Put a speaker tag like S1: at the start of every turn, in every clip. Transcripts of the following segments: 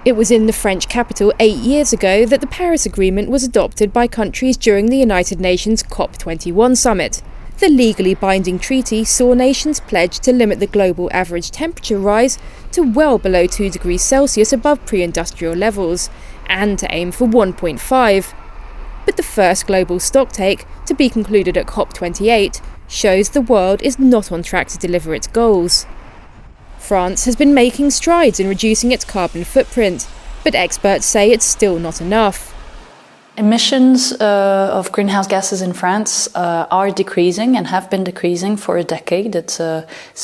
S1: It was in the French capital 8 years ago that the Paris Agreement was adopted by countries during the United Nations COP21 summit. The legally binding treaty saw nations pledge to limit the global average temperature rise to well below 2 degrees Celsius above pre-industrial levels, and to aim for 1.5. But the first global stocktake, to be concluded at COP28, shows the world is not on track to deliver its goals. France has been making strides in reducing its carbon footprint, but experts say it's still not enough.
S2: Emissions of greenhouse gases in France are decreasing and have been decreasing for a decade. It's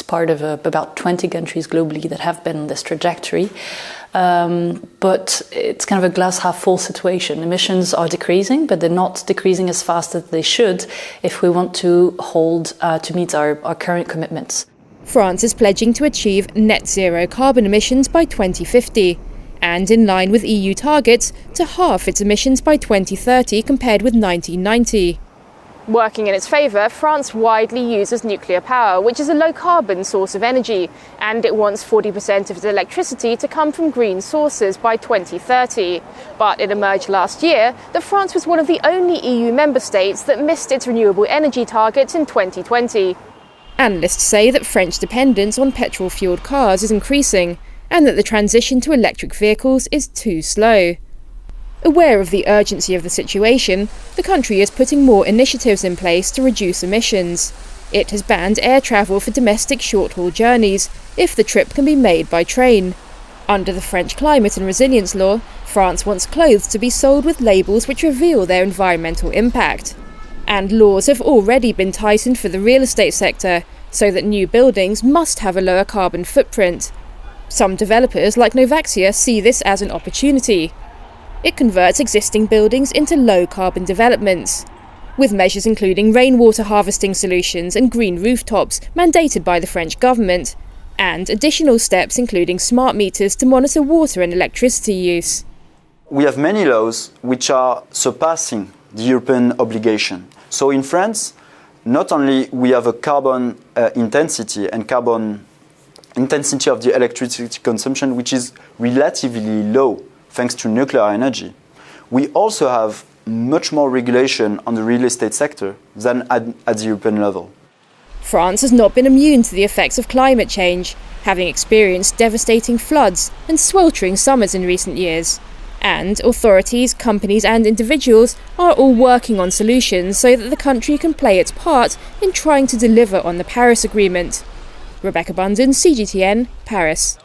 S2: part of about 20 countries globally that have been on this trajectory. But it's kind of a glass half full situation. Emissions are decreasing, but they're not decreasing as fast as they should if we want to meet our current commitments.
S1: France is pledging to achieve net zero carbon emissions by 2050, and in line with EU targets to halve its emissions by 2030 compared with 1990.
S3: Working in its favour, France widely uses nuclear power, which is a low-carbon source of energy, and it wants 40% of its electricity to come from green sources by 2030. But it emerged last year that France was one of the only EU member states that missed its renewable energy targets in 2020.
S1: Analysts say that French dependence on petrol-fuelled cars is increasing, and that the transition to electric vehicles is too slow. Aware of the urgency of the situation, the country is putting more initiatives in place to reduce emissions. It has banned air travel for domestic short-haul journeys, if the trip can be made by train. Under the French climate and resilience law, France wants clothes to be sold with labels which reveal their environmental impact. And laws have already been tightened for the real estate sector, so that new buildings must have a lower carbon footprint. Some developers, like Novaxia, see this as an opportunity. It converts existing buildings into low-carbon developments, with measures including rainwater harvesting solutions and green rooftops mandated by the French government, and additional steps including smart meters to monitor water and electricity use.
S4: We have many laws which are surpassing the European obligation. So in France, not only we have a carbon intensity and carbon intensity of the electricity consumption which is relatively low thanks to nuclear energy, we also have much more regulation on the real estate sector than at the European level.
S1: France has not been immune to the effects of climate change, having experienced devastating floods and sweltering summers in recent years. And authorities, companies and individuals are all working on solutions so that the country can play its part in trying to deliver on the Paris Agreement. Rebecca Bunden, CGTN, Paris.